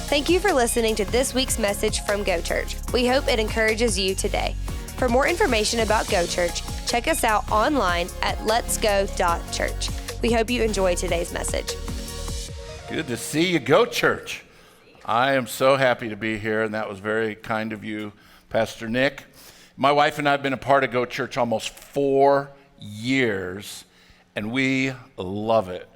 Thank you for listening to this week's message from Go Church. We hope it encourages you today. For more information about Go Church, check us out online at letsgo.church. We hope you enjoy today's message. Good to see you, Go Church. I am so happy to be here, and that was very kind of you, Pastor Nick. My wife and I have been a part of Go Church almost 4 years, and we love it.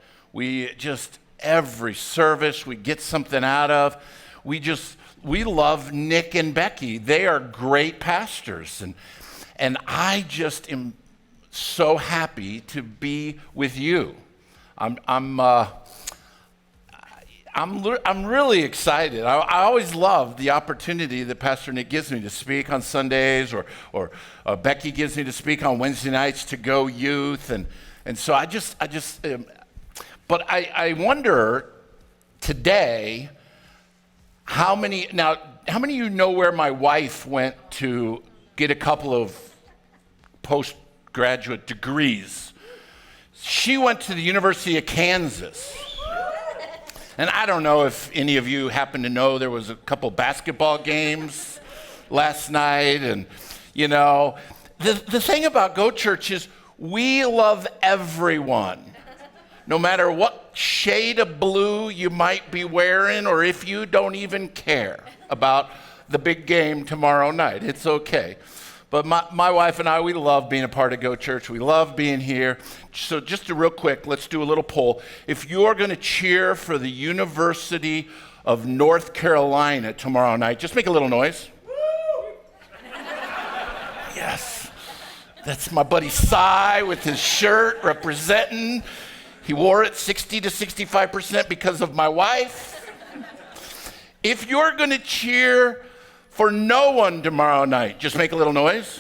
Every service we get something out of. We love Nick and Becky. They are great pastors, and I just am so happy to be with you. I'm really excited. I always love the opportunity that Pastor Nick gives me to speak on Sundays, or Becky gives me to speak on Wednesday nights to Go Youth, and so I just. But I wonder today how many of you know where my wife went to get a couple of postgraduate degrees? She went to the University of Kansas. And I don't know if any of you happen to know there was a couple basketball games last night. And, you know, the thing about Go Church is we love everyone. No matter what shade of blue you might be wearing, or if you don't even care about the big game tomorrow night, it's okay. But my wife and I, we love being a part of Go Church. We love being here. So just real quick, let's do a little poll. If you're going to cheer for the University of North Carolina tomorrow night, just make a little noise. Yes. That's my buddy Cy with his shirt representing. He wore it 60 to 65% because of my wife. If you're going to cheer for no one tomorrow night, just make a little noise.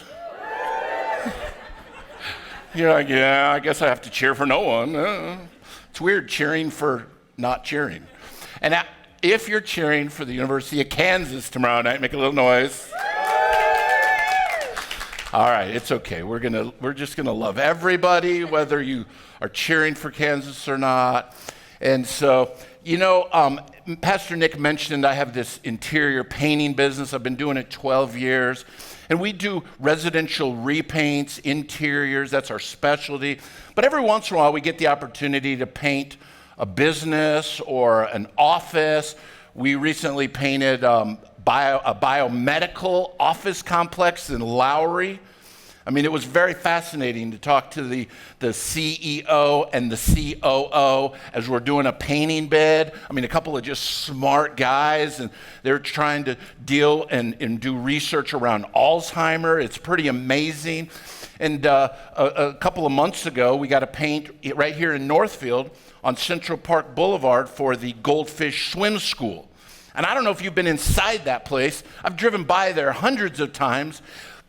You're like, yeah, I guess I have to cheer for no one. It's weird cheering for not cheering. And if you're cheering for the University of Kansas tomorrow night, make a little noise. All right, it's okay. We're just gonna love everybody, whether you are cheering for Kansas or not. And so, you know, Pastor Nick mentioned I have this interior painting business. I've been doing it 12 years. And we do residential repaints, interiors, that's our specialty. But every once in a while, we get the opportunity to paint a business or an office. We recently painted a biomedical office complex in Lowry. I mean, it was very fascinating to talk to the CEO and the COO as we're doing a painting bid. I mean, a couple of just smart guys, and they're trying to deal and do research around Alzheimer. It's pretty amazing. And a couple of months ago, we got to paint right here in Northfield on Central Park Boulevard for the Goldfish Swim School. And I don't know if you've been inside that place. I've driven by there hundreds of times,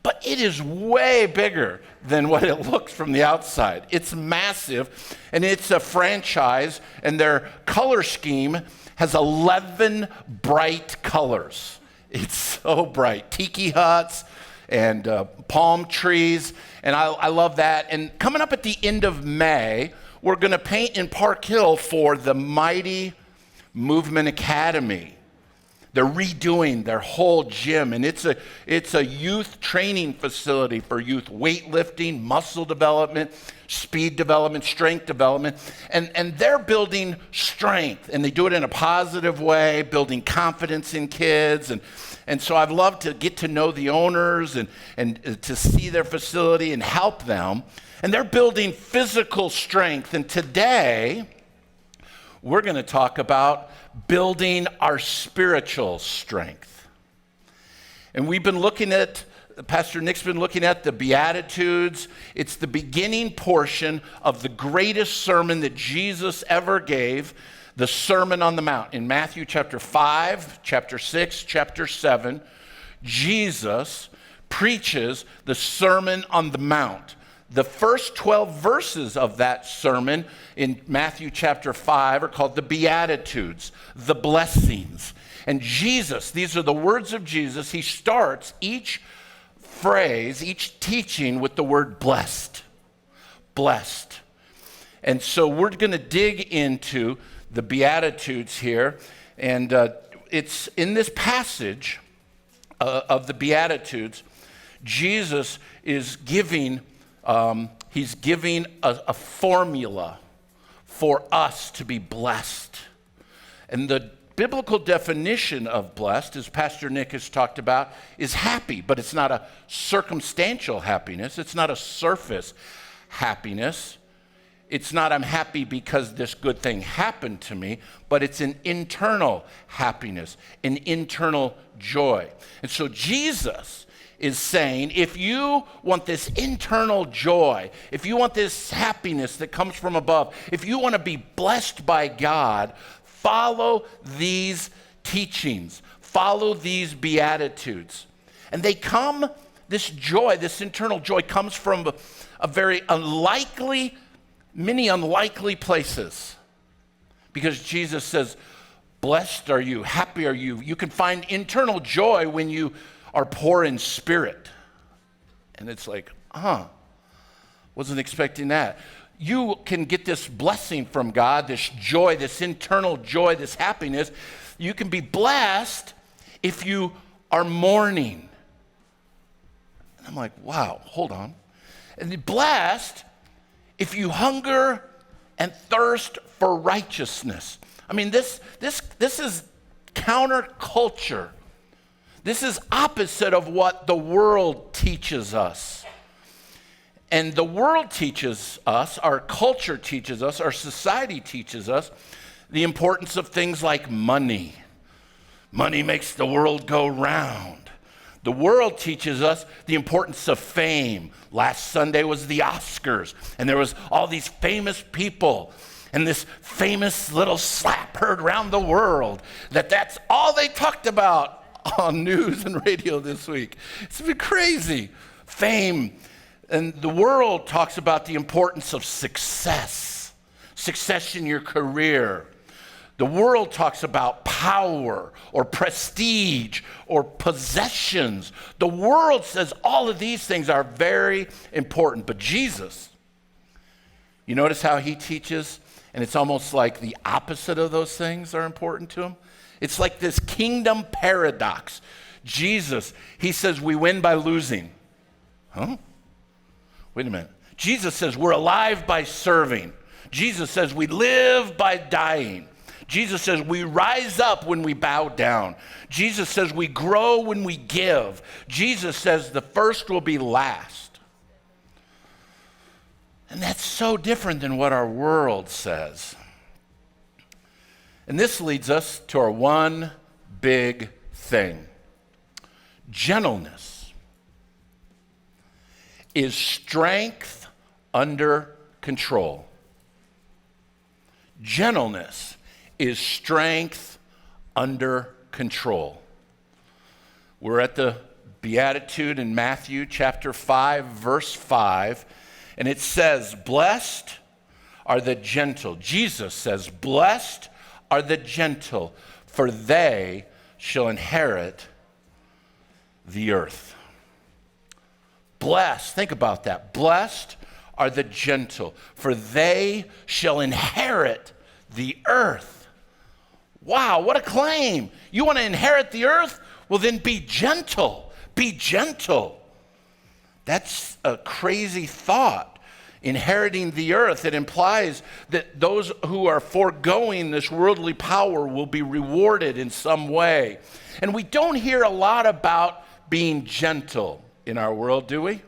but it is way bigger than what it looks from the outside. It's massive, and it's a franchise, and their color scheme has 11 bright colors. It's so bright. Tiki huts and palm trees, and I love that. And coming up at the end of May, we're going to paint in Park Hill for the Mighty Movement Academy. They're redoing their whole gym, and it's a youth training facility for youth weightlifting, muscle development, speed development, strength development, and they're building strength, and they do it in a positive way, building confidence in kids, and so I'd love to get to know the owners and to see their facility and help them, and they're building physical strength, and today we're going to talk about building our spiritual strength. And we've been looking at, Pastor Nick's been looking at the Beatitudes. It's the beginning portion of the greatest sermon that Jesus ever gave, the Sermon on the Mount. In Matthew chapter 5, chapter 6, chapter 7, Jesus preaches the Sermon on the Mount. The first 12 verses of that sermon in Matthew chapter 5 are called the Beatitudes, the blessings. And Jesus, these are the words of Jesus, he starts each phrase, each teaching with the word blessed. Blessed. And so we're going to dig into the Beatitudes here. And it's in this passage of the Beatitudes, Jesus is giving, he's giving a formula for us to be blessed. And the biblical definition of blessed, as Pastor Nick has talked about, is happy, but it's not a circumstantial happiness. It's not a surface happiness. It's not I'm happy because this good thing happened to me, but it's an internal happiness, an internal joy. And so Jesus is saying, if you want this internal joy, if you want this happiness that comes from above, if you want to be blessed by God, follow these teachings, follow these Beatitudes. And they come, this joy, this internal joy comes from a very many unlikely places. Because Jesus says, blessed are you, happy are you. You can find internal joy when you are poor in spirit. And it's like, wasn't expecting that. You can get this blessing from God, this joy, this internal joy, this happiness. You can be blessed if you are mourning. And I'm like, wow, hold on. And blessed if you hunger and thirst for righteousness. I mean, this is counterculture. This is opposite of what the world teaches us. And the world teaches us, our culture teaches us, our society teaches us the importance of things like money. Money makes the world go round. The world teaches us the importance of fame. Last Sunday was the Oscars, and there was all these famous people, and this famous little slap heard around the world that's all they talked about on news and radio this week. It's been crazy. Fame. And the world talks about the importance of success in your career. The world talks about power or prestige or possessions. The world says all of these things are very important. But Jesus, you notice how he teaches, and it's almost like the opposite of those things are important to him? It's like this kingdom paradox. Jesus, he says we win by losing. Huh? Wait a minute. Jesus says we're alive by serving. Jesus says we live by dying. Jesus says we rise up when we bow down. Jesus says we grow when we give. Jesus says the first will be last. And that's so different than what our world says. And this leads us to our one big thing. Gentleness is strength under control. Gentleness is strength under control. We're at the Beatitude in Matthew chapter 5, verse 5, and it says, blessed are the gentle. Jesus says, blessed are the gentle, for they shall inherit the earth. Blessed, think about that. Blessed are the gentle, for they shall inherit the earth. Wow, what a claim. You want to inherit the earth? Well, then be gentle. Be gentle. That's a crazy thought. Inheriting the earth, it implies that those who are foregoing this worldly power will be rewarded in some way. And we don't hear a lot about being gentle in our world, do we?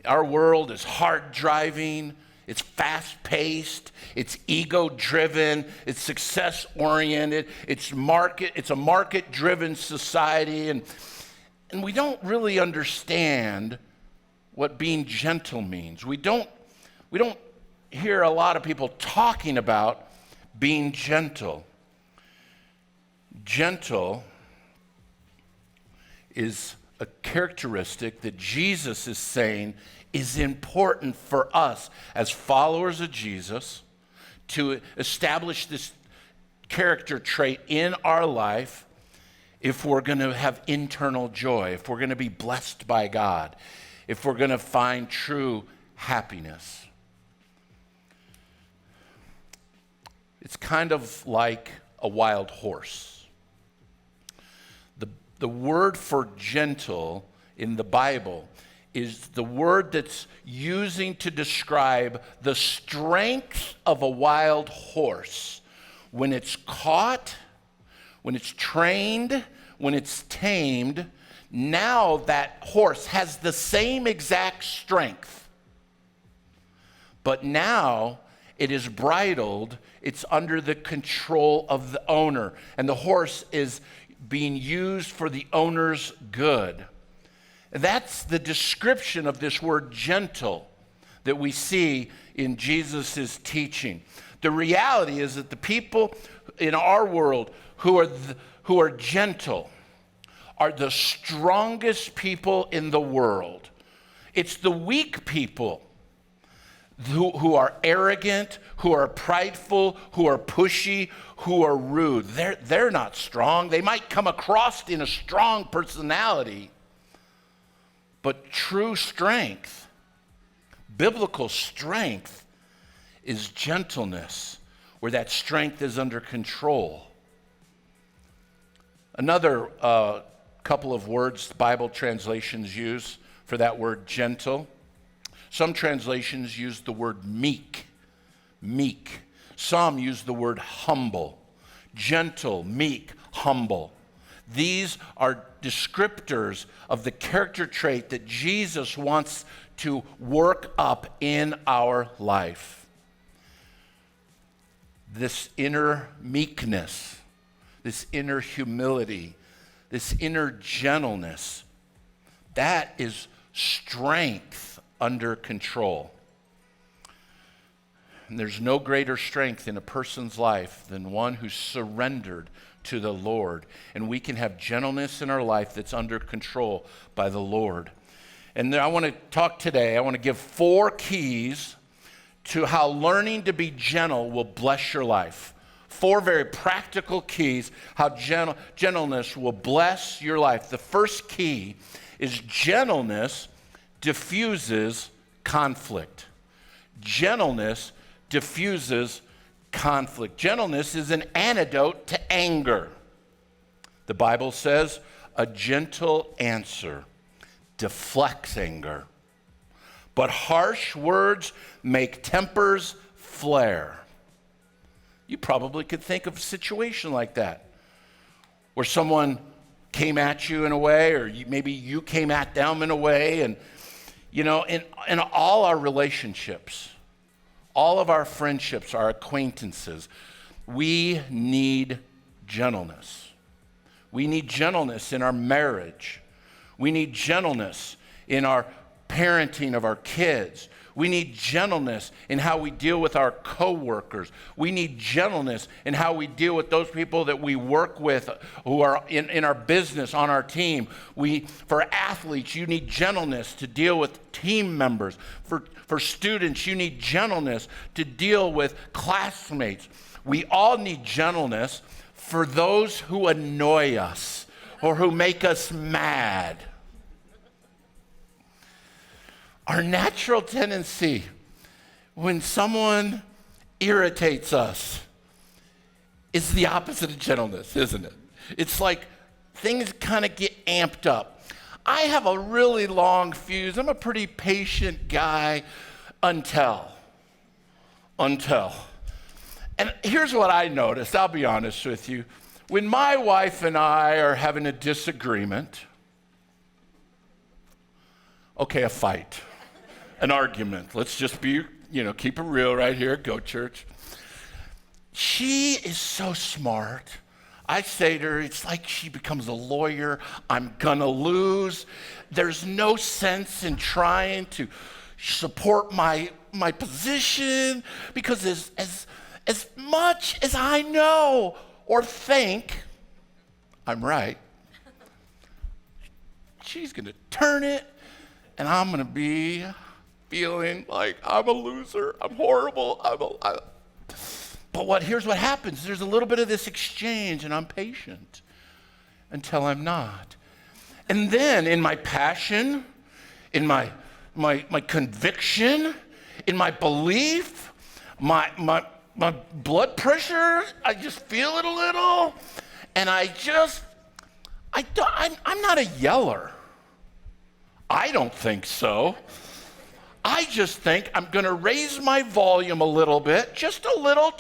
Our world is hard driving, it's fast paced, it's ego driven, it's success oriented, it's a market driven society, and we don't really understand what being gentle means. We don't hear a lot of people talking about being gentle. Gentle is a characteristic that Jesus is saying is important for us as followers of Jesus to establish this character trait in our life if we're going to have internal joy, if we're going to be blessed by God, if we're going to find true happiness. It's kind of like a wild horse. The word for gentle in the Bible is the word that's using to describe the strength of a wild horse when it's caught, when it's trained, when it's tamed. Now that horse has the same exact strength, but now it is bridled, it's under the control of the owner, and the horse is being used for the owner's good. That's the description of this word gentle that we see in Jesus' teaching. The reality is that the people in our world who are gentle are the strongest people in the world. It's the weak people who are arrogant, who are prideful, who are pushy, who are rude. They're not strong. They might come across in a strong personality, but true strength, biblical strength, is gentleness, where that strength is under control. Another couple of words Bible translations use for that word gentle. Some translations use the word meek. Some use the word humble. Gentle, meek, humble. These are descriptors of the character trait that Jesus wants to work up in our life. This inner meekness, this inner humility, this inner gentleness, that is strength under control. And there's no greater strength in a person's life than one who's surrendered to the Lord. And we can have gentleness in our life that's under control by the Lord. And I want to talk today, I want to give 4 keys to how learning to be gentle will bless your life. 4 very practical keys how gentleness will bless your life. The first key is gentleness diffuses conflict. Gentleness diffuses conflict. Gentleness is an antidote to anger. The Bible says a gentle answer deflects anger, but harsh words make tempers flare. You probably could think of a situation like that, where someone came at you in a way, or maybe you came at them in a way, and in all our relationships, all of our friendships, our acquaintances, we need gentleness. We need gentleness in our marriage. We need gentleness in our parenting of our kids. We need gentleness in how we deal with our coworkers. We need gentleness in how we deal with those people that we work with who are in our business, on our team. For athletes, you need gentleness to deal with team members. For students, you need gentleness to deal with classmates. We all need gentleness for those who annoy us or who make us mad. Our natural tendency when someone irritates us is the opposite of gentleness, isn't it? It's like things kind of get amped up. I have a really long fuse. I'm a pretty patient guy until. And here's what I noticed, I'll be honest with you. When my wife and I are having a disagreement, a fight, an argument. Let's just be, keep it real right here, go church. She is so smart. I say to her, it's like she becomes a lawyer. I'm gonna lose. There's no sense in trying to support my position, because as much as I know or think I'm right, she's gonna turn it, and I'm gonna be feeling like I'm a loser, I'm horrible, here's what happens. There's a little bit of this exchange, and I'm patient until I'm not. And then in my passion, in my conviction, in my belief, my my blood pressure, I just feel it a little, and I'm not a yeller. I don't think so. I just think I'm going to raise my volume a little bit, just a little,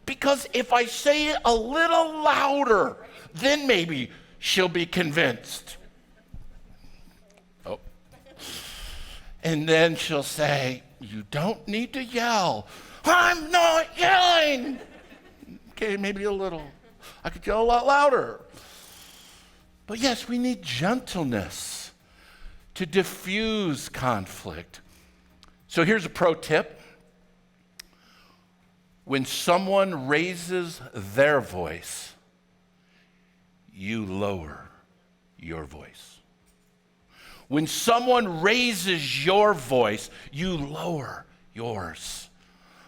because if I say it a little louder, then maybe she'll be convinced. Oh. And then she'll say, you don't need to yell. I'm not yelling. Okay, maybe a little. I could yell a lot louder. But yes, we need gentleness to diffuse conflict. So here's a pro tip. When someone raises their voice, you lower your voice. When someone raises your voice, you lower yours.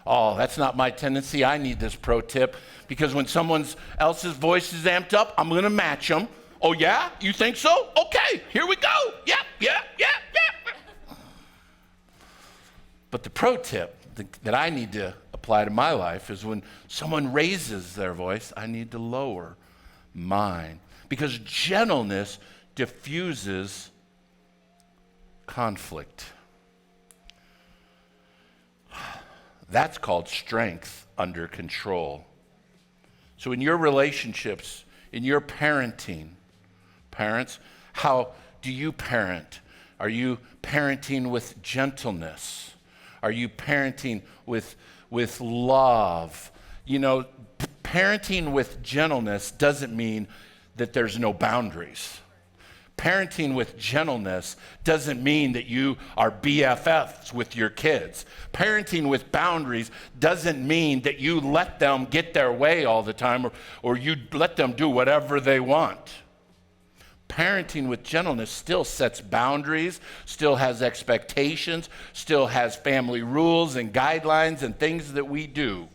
Oh, that's not my tendency. I need this pro tip because when someone else's voice is amped up, I'm going to match them. Oh, yeah? You think so? Okay, here we go. Yeah. But the pro tip that I need to apply to my life is when someone raises their voice, I need to lower mine. Because gentleness diffuses conflict. That's called strength under control. So in your relationships, in your parenting, parents, how do you parent? Are you parenting with gentleness? Are you parenting with love? You know, parenting with gentleness doesn't mean that there's no boundaries. Parenting with gentleness doesn't mean that you are BFFs with your kids. Parenting with boundaries doesn't mean that you let them get their way all the time or you let them do whatever they want. Parenting with gentleness still sets boundaries, still has expectations, still has family rules and guidelines and things that we do.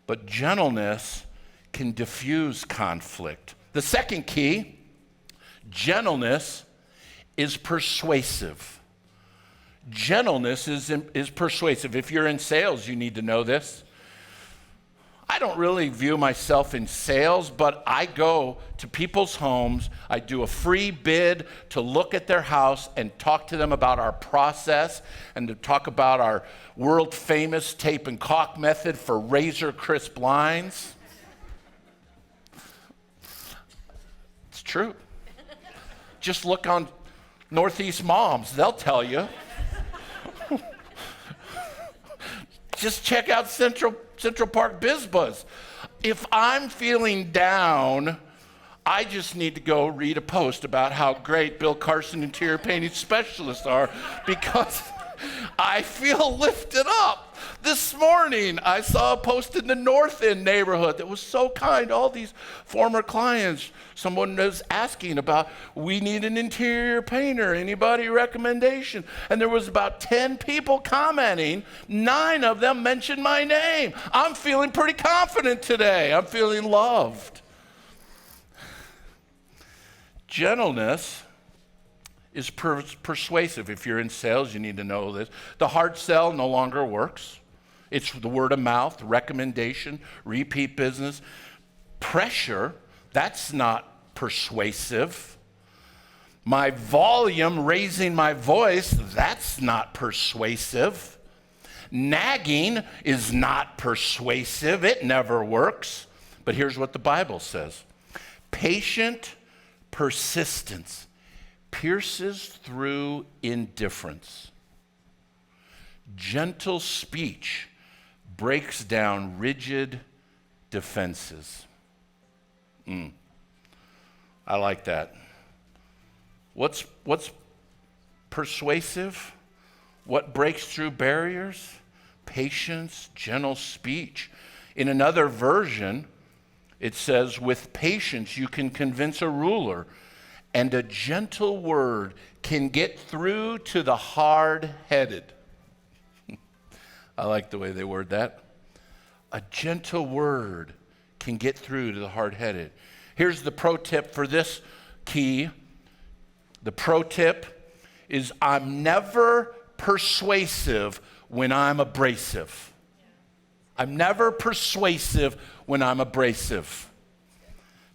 But gentleness can diffuse conflict. The second key, gentleness is persuasive. Gentleness is persuasive. If you're in sales, you need to know this. I don't really view myself in sales, but I go to people's homes. I do a free bid to look at their house and talk to them about our process and to talk about our world-famous tape and caulk method for razor crisp lines. It's true. Just look on Northeast Moms. They'll tell you. Just check out Central Park BizBuzz. If I'm feeling down, I just need to go read a post about how great Bill Carson interior painting specialists are because I feel lifted up. This morning, I saw a post in the North End neighborhood that was so kind. All these former clients, someone was asking about, we need an interior painter. Anybody recommendation? And there was about 10 people commenting. 9 of them mentioned my name. I'm feeling pretty confident today. I'm feeling loved. Gentleness is persuasive. If you're in sales, you need to know this. The hard sell no longer works. It's the word of mouth, recommendation, repeat business. Pressure, that's not persuasive. My volume, raising my voice, that's not persuasive. Nagging is not persuasive. It never works. But here's what the Bible says. Patient persistence pierces through indifference. Gentle speech breaks down rigid defenses. I like that. What's persuasive? What breaks through barriers? Patience, gentle speech. In another version, it says, with patience you can convince a ruler, and a gentle word can get through to the hard-headed. I like the way they word that. A gentle word can get through to the hard-headed. Here's the pro tip for this key. The pro tip is I'm never persuasive when I'm abrasive. I'm never persuasive when I'm abrasive.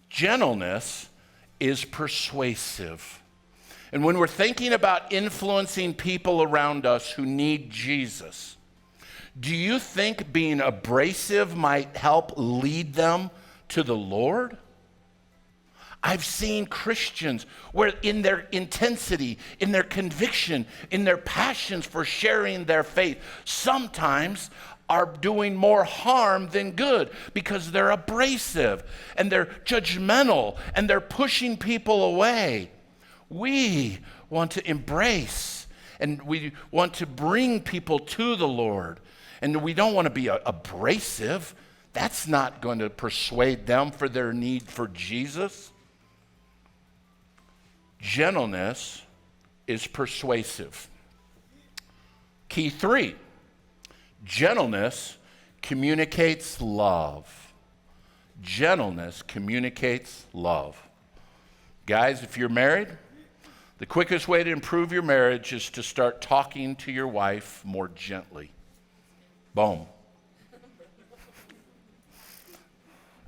Gentleness is persuasive. And when we're thinking about influencing people around us who need Jesus, do you think being abrasive might help lead them to the Lord? I've seen Christians where in their intensity, in their conviction, in their passions for sharing their faith, sometimes are doing more harm than good because they're abrasive and they're judgmental and they're pushing people away. We want to embrace and we want to bring people to the Lord. And we don't want to be abrasive. That's not going to persuade them for their need for Jesus. Gentleness is persuasive. Key 3, gentleness communicates love. Gentleness communicates love. Guys, if you're married, the quickest way to improve your marriage is to start talking to your wife more gently. Boom.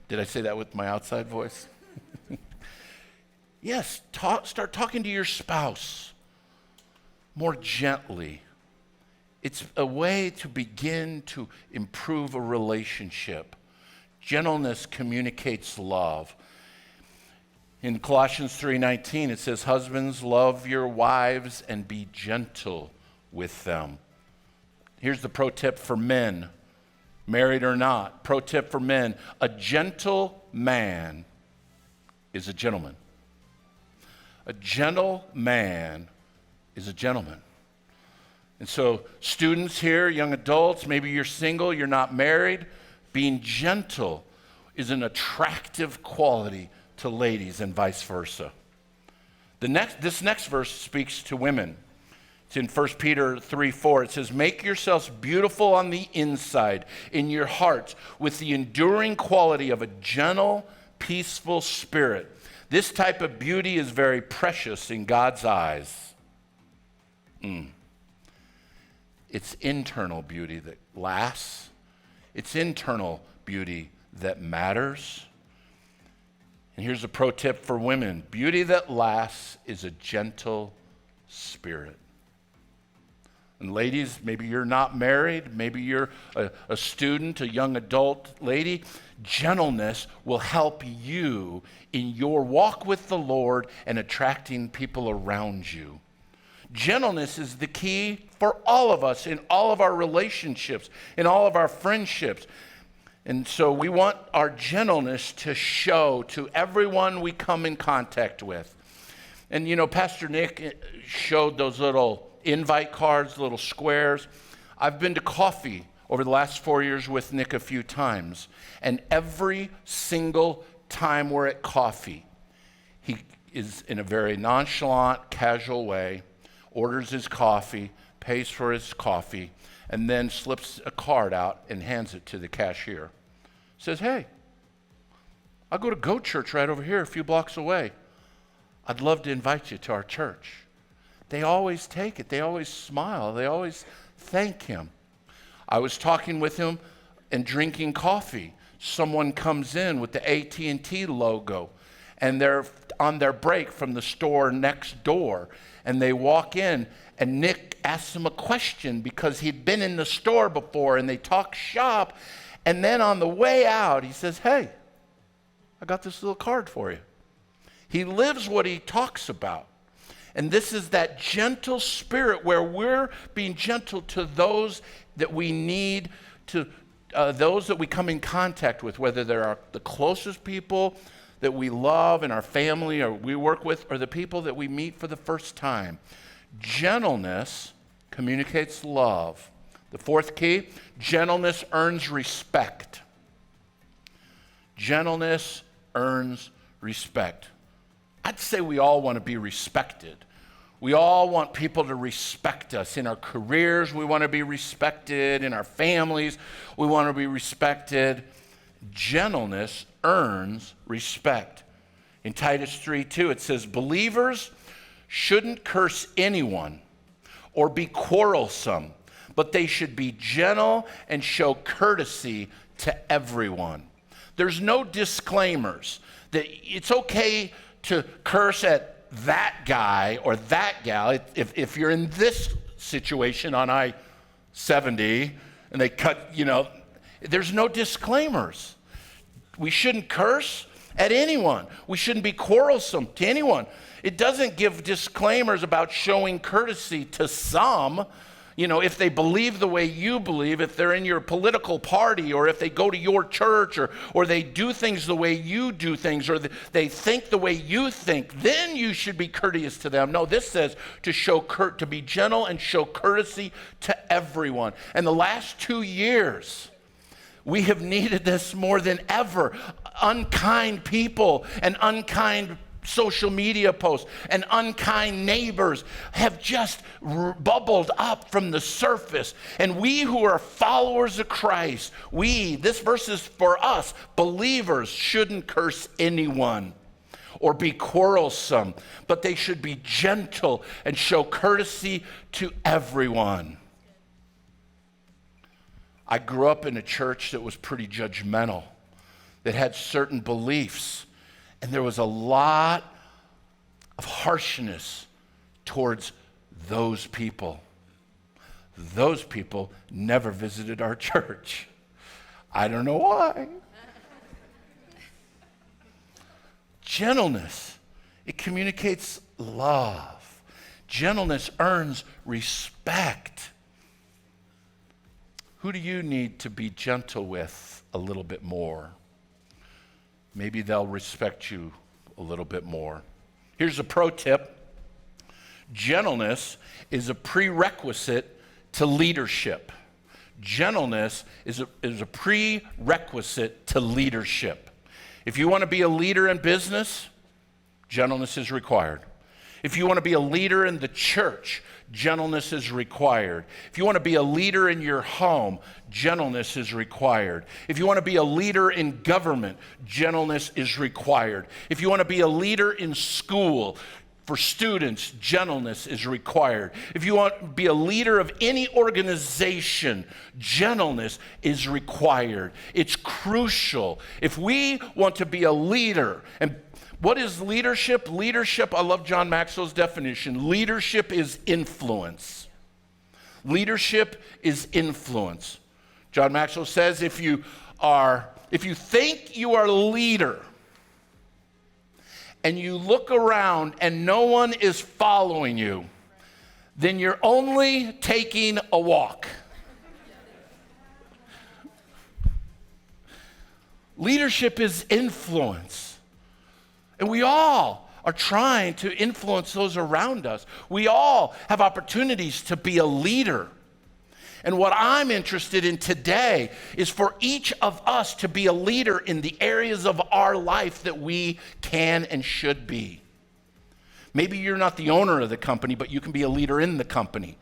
Did I say that with my outside voice? Yes, start talking to your spouse more gently. It's a way to begin to improve a relationship. Gentleness communicates love. In Colossians 3:19, it says, husbands, love your wives and be gentle with them. Here's the pro tip for men, married or not. Pro tip for men, a gentle man is a gentleman. A gentle man is a gentleman. And so students here, young adults, maybe you're single, you're not married, being gentle is an attractive quality to ladies and vice versa. This next verse speaks to women. It's in 1 Peter 3:4. It says, make yourselves beautiful on the inside, in your hearts, with the enduring quality of a gentle, peaceful spirit. This type of beauty is very precious in God's eyes. It's internal beauty that lasts. It's internal beauty that matters. And here's a pro tip for women. Beauty that lasts is a gentle spirit. And ladies, maybe you're not married, maybe you're a student, a young adult lady. Gentleness will help you in your walk with the Lord and attracting people around you. Gentleness is the key for all of us in all of our relationships, in all of our friendships. And so we want our gentleness to show to everyone we come in contact with. And you know, Pastor Nick showed those little invite cards, little squares. I've been to coffee over the last 4 years with Nick a few times. And every single time we're at coffee, he is in a very nonchalant, casual way, orders his coffee, pays for his coffee, and then slips a card out and hands it to the cashier. Says, hey, I'll go to Go Church right over here a few blocks away. I'd love to invite you to our church. They always take it. They always smile. They always thank him. I was talking with him and drinking coffee. Someone comes in with the AT&T logo, and they're on their break from the store next door, and they walk in, and Nick asks them a question because he'd been in the store before, and they talk shop, and then on the way out, he says, hey, I got this little card for you. He lives what he talks about. And this is that gentle spirit where we're being gentle to those that we need, to those that we come in contact with, whether they're the closest people that we love in our family or we work with, or the people that we meet for the first time. Gentleness communicates love. The fourth key, gentleness earns respect. Gentleness earns respect. I'd say we all want to be respected. We all want people to respect us. In our careers, we want to be respected. In our families, we want to be respected. Gentleness earns respect. In Titus 3:2, it says, believers shouldn't curse anyone or be quarrelsome, but they should be gentle and show courtesy to everyone. There's no disclaimers that it's okay to curse at that guy or that gal. If you're in this situation on I-70 and they cut, there's no disclaimers. We shouldn't curse at anyone. We shouldn't be quarrelsome to anyone. It doesn't give disclaimers about showing courtesy to some. If they believe the way you believe, if they're in your political party, or if they go to your church, or they do things the way you do things, or they think the way you think, then you should be courteous to them. No, this says to be gentle and show courtesy to everyone. And the last 2 years, we have needed this more than ever. Unkind people and unkind social media posts and unkind neighbors have just bubbled up from the surface. And we who are followers of Christ, this verse is for us, believers, shouldn't curse anyone or be quarrelsome, but they should be gentle and show courtesy to everyone. I grew up in a church that was pretty judgmental, that had certain beliefs, and there was a lot of harshness towards those people. Those people never visited our church. I don't know why. Gentleness, it communicates love. Gentleness earns respect. Who do you need to be gentle with a little bit more? Maybe they'll respect you a little bit more. Here's a pro tip. Gentleness is a prerequisite to leadership. Gentleness is a prerequisite to leadership. If you want to be a leader in business, gentleness is required. If you want to be a leader in the church, gentleness is required. If you want to be a leader in your home, gentleness is required. If you want to be a leader in government, gentleness is required. If you want to be a leader in school, for students, gentleness is required. If you want to be a leader of any organization, gentleness is required. It's crucial. If we want to be a leader, and what is leadership? Leadership, I love John Maxwell's definition. Leadership is influence. Leadership is influence. John Maxwell says if you think you are a leader and you look around and no one is following you, then you're only taking a walk. Leadership is influence. And we all are trying to influence those around us. We all have opportunities to be a leader. And what I'm interested in today is for each of us to be a leader in the areas of our life that we can and should be. Maybe you're not the owner of the company, but you can be a leader in the company.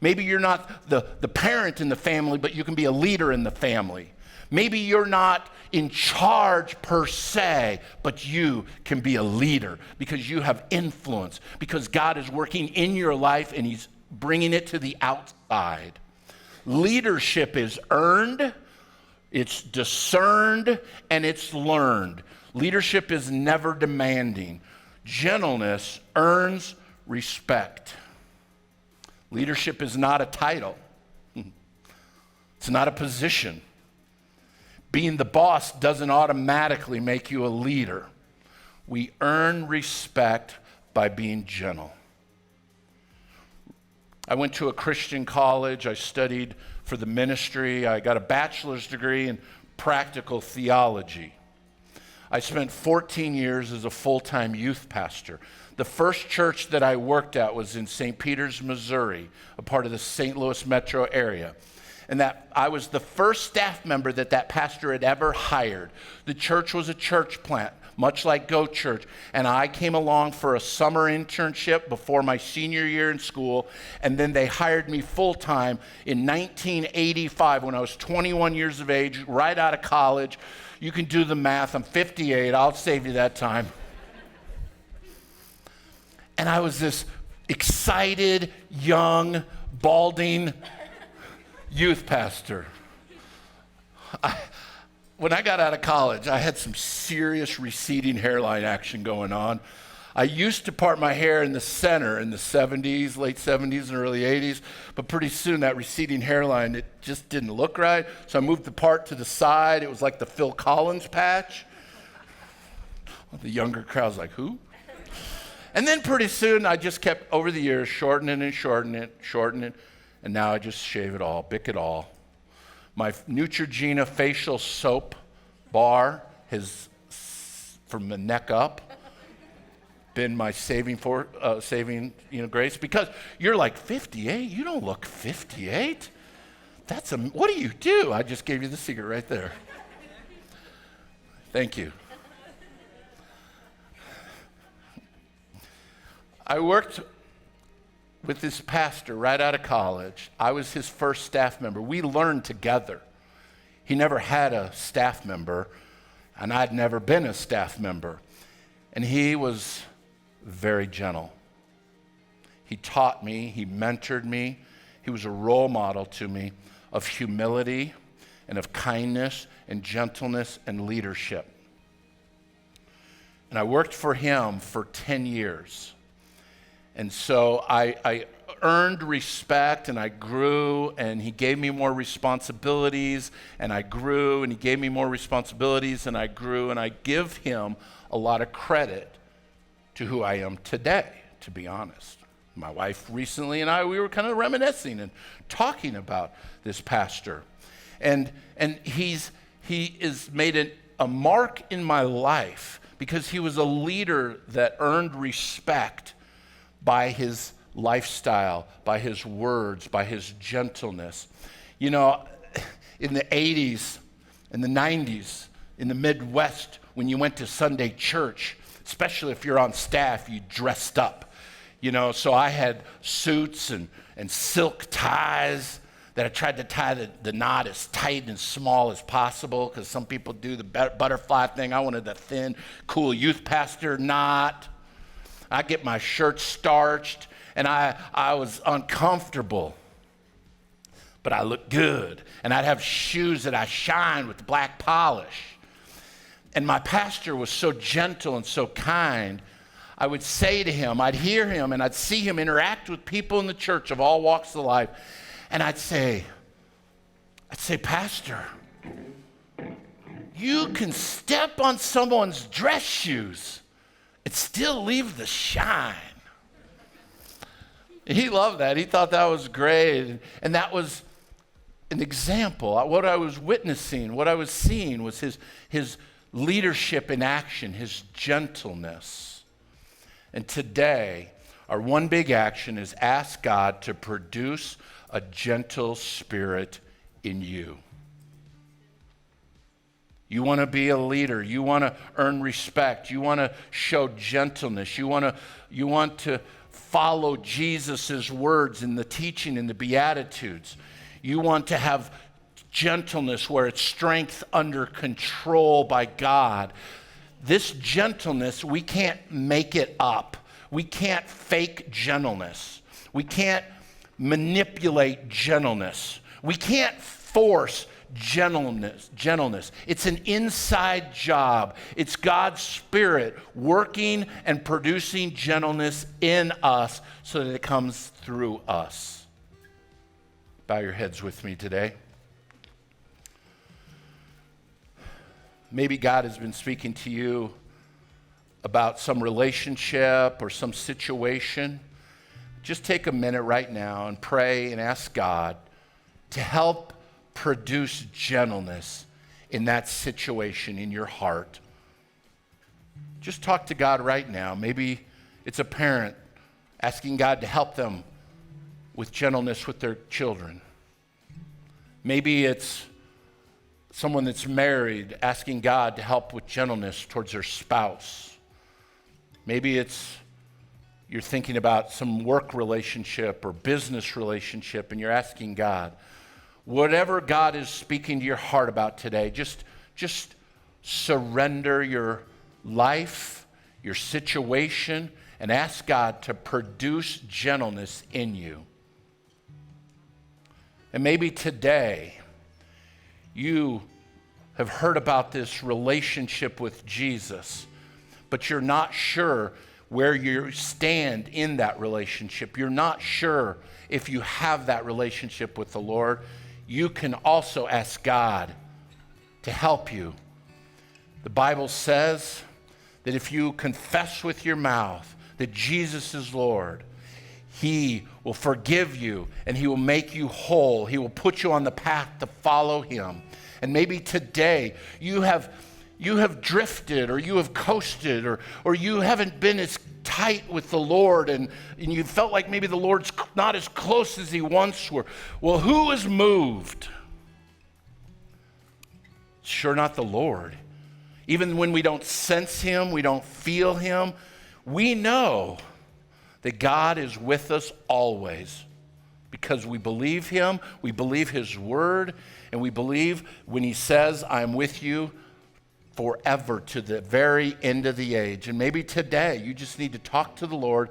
Maybe you're not the parent in the family, but you can be a leader in the family. Maybe you're not in charge per se, but you can be a leader because you have influence, because God is working in your life and He's bringing it to the outside. Leadership is earned, it's discerned, and it's learned. Leadership is never demanding. Gentleness earns respect. Leadership is not a title. It's not a position. Being the boss doesn't automatically make you a leader. We earn respect by being gentle. I went to a Christian college. I studied for the ministry. I got a bachelor's degree in practical theology. I spent 14 years as a full-time youth pastor. The first church that I worked at was in St. Peters, Missouri, a part of the St. Louis metro area. And that I was the first staff member that pastor had ever hired. The church was a church plant, much like Go Church. And I came along for a summer internship before my senior year in school. And then they hired me full-time in 1985 when I was 21 years of age, right out of college. You can do the math. I'm 58. I'll save you that time. And I was this excited, young, balding youth pastor. When I got out of college, I had some serious receding hairline action going on. I used to part my hair in the center in the 70s, late 70s and early 80s, but pretty soon that receding hairline, it just didn't look right. So I moved the part to the side. It was like the Phil Collins patch. The younger crowd's like, who? And then pretty soon I just kept, over the years, shortening it, and now I just shave it all, bick it all. My Neutrogena facial soap bar has, from the neck up, been my saving grace, because you're like 58. You don't look 58. What do you do? I just gave you the secret right there. Thank you. I worked with this pastor right out of college. I was his first staff member. We learned together. He never had a staff member, and I'd never been a staff member. And he was very gentle. He taught me, he mentored me. He was a role model to me of humility and of kindness and gentleness and leadership. And I worked for him for 10 years. And so I earned respect, and I grew, and he gave me more responsibilities, and I grew, and he gave me more responsibilities, and I grew, and I give him a lot of credit to who I am today, to be honest. My wife recently and we were kind of reminiscing and talking about this pastor. And he has made a mark in my life because he was a leader that earned respect by his lifestyle, by his words, by his gentleness. You know, in the 80s, in the 90s, in the Midwest, when you went to Sunday church, especially if you're on staff, you dressed up. You know, so I had suits and silk ties that I tried to tie the knot as tight and small as possible, because some people do the butterfly thing. I wanted the thin, cool youth pastor knot. I get my shirt starched, and I was uncomfortable, but I looked good. And I'd have shoes that I shined with black polish. And my pastor was so gentle and so kind. I would say to him, I'd hear him, and I'd see him interact with people in the church of all walks of life. And I'd say, Pastor, you can step on someone's dress shoes and still leave the shine. And he loved that. He thought that was great. And that was an example. What I was witnessing, what I was seeing was his leadership in action, his gentleness. And today, our one big action is ask God to produce a gentle spirit in you. You want to be a leader. You want to earn respect. You want to show gentleness. You want to follow Jesus' words in the teaching in the Beatitudes. You want to have gentleness where it's strength under control by God. This gentleness, we can't make it up. We can't fake gentleness. We can't manipulate gentleness. We can't force gentleness. It's an inside job. It's God's Spirit working and producing gentleness in us so that it comes through us. Bow your heads with me today. Maybe God has been speaking to you about some relationship or some situation. Just take a minute right now and pray and ask God to help produce gentleness in that situation in your heart. Just talk to God right now. Maybe it's a parent asking God to help them with gentleness with their children. Maybe it's someone that's married asking God to help with gentleness towards their spouse. Maybe it's you're thinking about some work relationship or business relationship and you're asking God. Whatever God is speaking to your heart about today, just surrender your life, your situation, and ask God to produce gentleness in you. And maybe today you have heard about this relationship with Jesus, but you're not sure where you stand in that relationship. You're not sure if you have that relationship with the Lord. You can also ask God to help you. The Bible says that if you confess with your mouth that Jesus is Lord, He will forgive you and He will make you whole. He will put you on the path to follow Him. And maybe today you have drifted, or you have coasted, or you haven't been as tight with the Lord, and you felt like maybe the Lord's not as close as He once were. Well, who is moved? Sure not the Lord. Even when we don't sense Him, we don't feel Him, we know that God is with us always, because we believe Him, we believe His word, and we believe when He says, I'm with you forever to the very end of the age. And maybe today you just need to talk to the Lord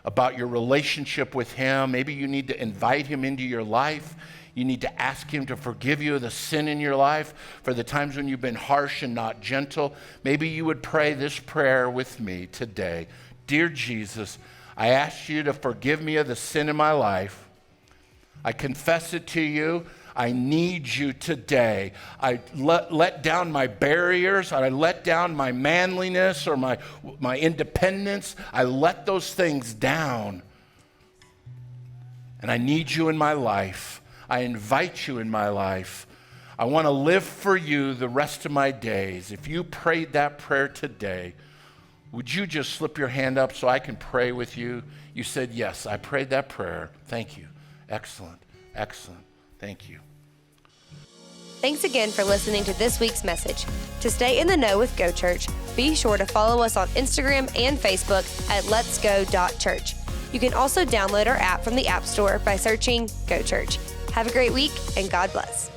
about your relationship with Him. Maybe you need to invite Him into your life. You need to ask Him to forgive you of the sin in your life, for the times when you've been harsh and not gentle. Maybe you would pray this prayer with me today. Dear Jesus, I ask you to forgive me of the sin in my life. I confess it to you. I need you today. I let down my barriers. I let down my manliness or my independence. I let those things down. And I need you in my life. I invite you in my life. I want to live for you the rest of my days. If you prayed that prayer today, would you just slip your hand up so I can pray with you? You said, yes, I prayed that prayer. Thank you. Excellent. Excellent. Thank you. Thanks again for listening to this week's message. To stay in the know with Go Church, be sure to follow us on Instagram and Facebook at letsgo.church. You can also download our app from the App Store by searching Go Church. Have a great week, and God bless.